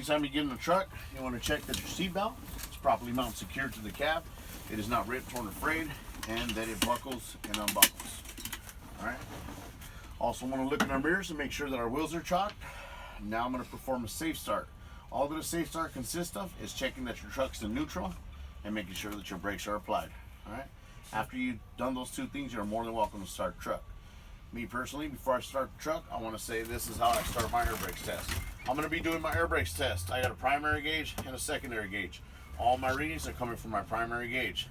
Anytime you get in the truck, you want to check that your seatbelt is properly mounted secured to the cab. It is not ripped, torn, or frayed, and that it buckles and unbuckles. All right. Also want to look in our mirrors and make sure that our wheels are chocked. Now I'm going to perform a safe start. All that a safe start consists of is checking that your truck's in neutral and making sure that your brakes are applied. All right. After you've done those two things, you're more than welcome to start the truck. Me personally, before I start the truck, I want to say this is how I start my air brakes test. I'm going to be doing my air brakes test. I got a primary gauge and a secondary gauge. All my readings are coming from my primary gauge.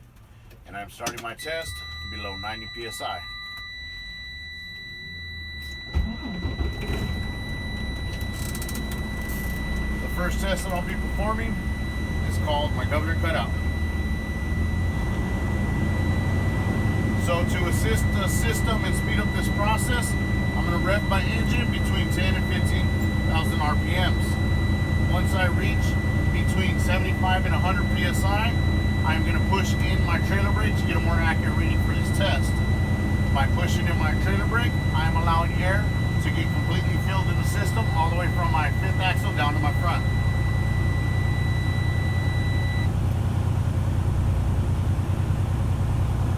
And I'm starting my test below 90 psi. The first test that I'll be performing is called my governor cutout. So to assist the system and speed up this process, I'm going to rev my engine between 10 and 15,000 RPMs. Once I reach between 75 and 100 psi, I'm going to push in my trailer brake to get a more accurate reading for this test. By pushing in my trailer brake, I'm allowing air to get completely filled in the system all the way from my fifth axle down to my front.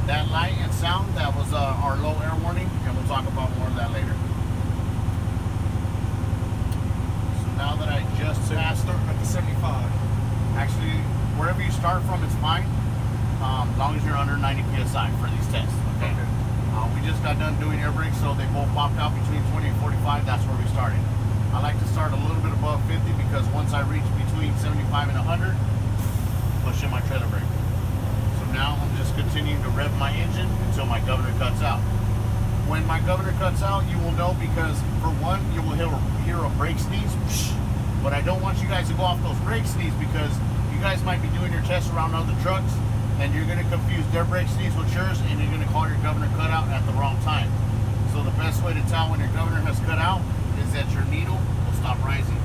That light and sound, that was our low air warning, and we'll talk about more of that later. So now that I just passed at the 75. Actually, wherever you start from is fine, as long as you're under 90 psi for these tests. Okay. We just got done doing air brakes, so they both popped out between 20 and 45. That's where we started. I like to start a little bit above 50 because once I reach between 75 and 100, push in my trailer brake. So now I'm just continuing to rev my engine until my governor cuts out. When my governor cuts out, you will know because for one, you will hear a brake sneeze. But I don't want you guys to go off those brake sneeze because you guys might be doing your tests around other trucks and you're going to confuse their brake sneeze with yours and you're going to call your governor cut out at the wrong time. So the best way to tell when your governor has cut out is that your needle will stop rising.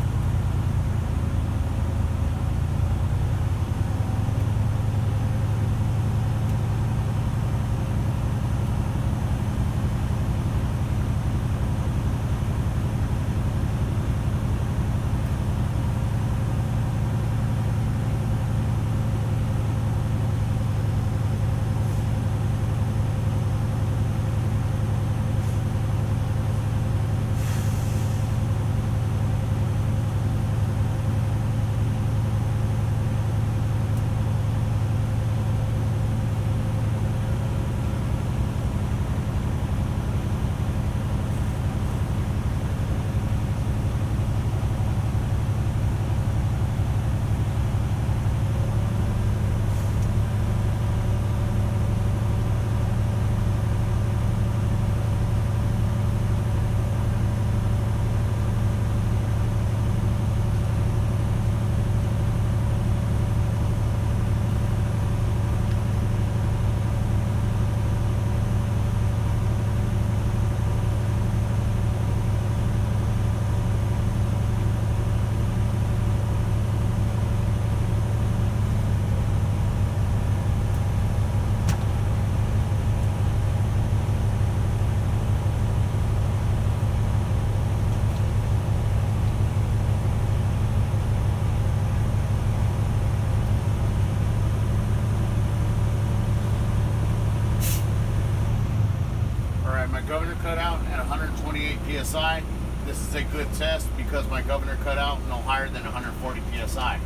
Governor cut out at 128 psi. This is a good test because my governor cut out no higher than 140 psi.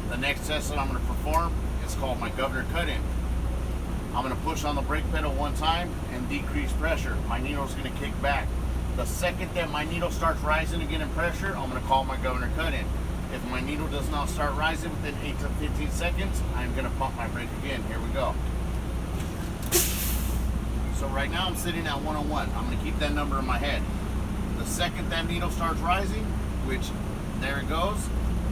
The next test that I'm going to perform is called my governor cut in. I'm going to push on the brake pedal one time and decrease pressure. My needle is going to kick back. The second that my needle starts rising again in pressure, I'm going to call my governor cut in. If my needle does not start rising within 8 to 15 seconds, I'm going to pump my brake again. Here we go. So right now I'm sitting at 101. I'm going to keep that number in my head. The second that needle starts rising, which there it goes,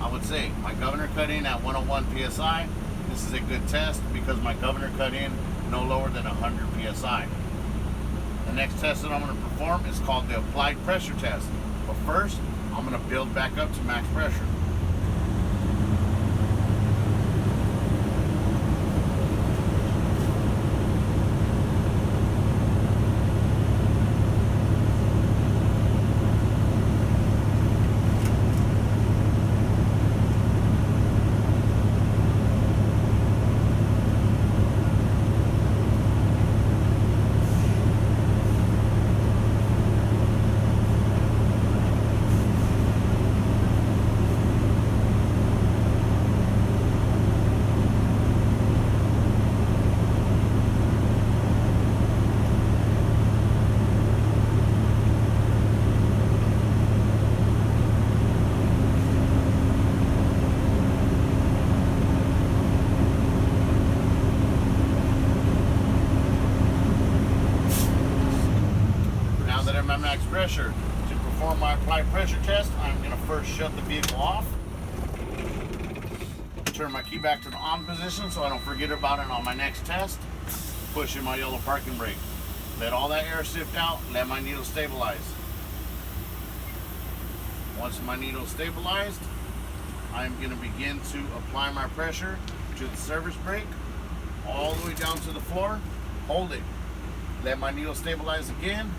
I would say my governor cut in at 101 psi. This is a good test because my governor cut in no lower than 100 psi. The next test that I'm going to perform is called the applied pressure test. But first, I'm going to build back up to max pressure. shut the vehicle off. Turn my key back to the on position so I don't forget about it on my next test. Push in my yellow parking brake. Let all that air sift out, let my needle stabilize. Once my needle is stabilized, I'm going to begin to apply my pressure to the service brake all the way down to the floor. Hold it. Let my needle stabilize again.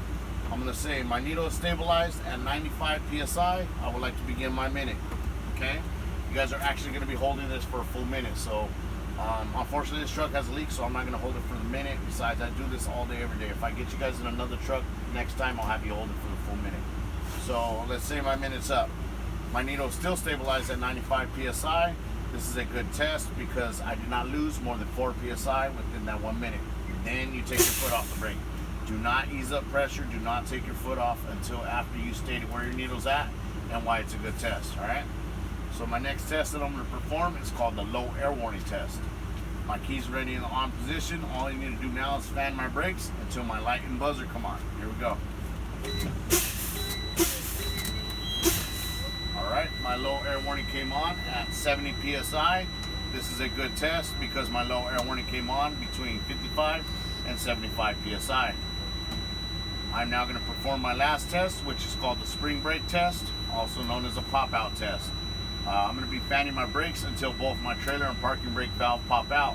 I'm going to say my needle is stabilized at 95 psi. I would like to begin my minute. Okay? You guys are actually going to be holding this for a full minute. So, unfortunately, this truck has a leak, so I'm not going to hold it for the minute. Besides, I do this all day, every day. If I get you guys in another truck next time, I'll have you hold it for the full minute. So, let's say my minute's up. My needle is still stabilized at 95 psi. This is a good test because I did not lose more than 4 psi within that 1 minute. Then you take your foot off the brake. Do not ease up pressure. Do not take your foot off until after you stated where your needle's at and why it's a good test. All right. So my next test that I'm going to perform is called the low air warning test. My key's ready in the on position. All you need to do now is fan my brakes until my light and buzzer come on. Here we go. Alright, my low air warning came on at 70 psi. This is a good test because my low air warning came on between 55 and 75 psi. I'm now going to perform my last test, which is called the spring brake test, also known as a pop-out test. I'm going to be fanning my brakes until both my trailer and parking brake valve pop out.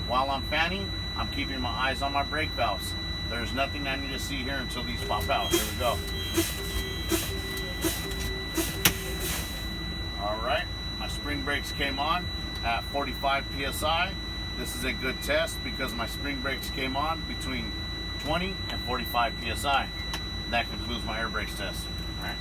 While I'm fanning, I'm keeping my eyes on my brake valves. There's nothing I need to see here until these pop out. Here we go. Alright, my spring brakes came on at 45 psi. This is a good test because my spring brakes came on between 20 and 45 psi. That concludes my air brakes test. Alright.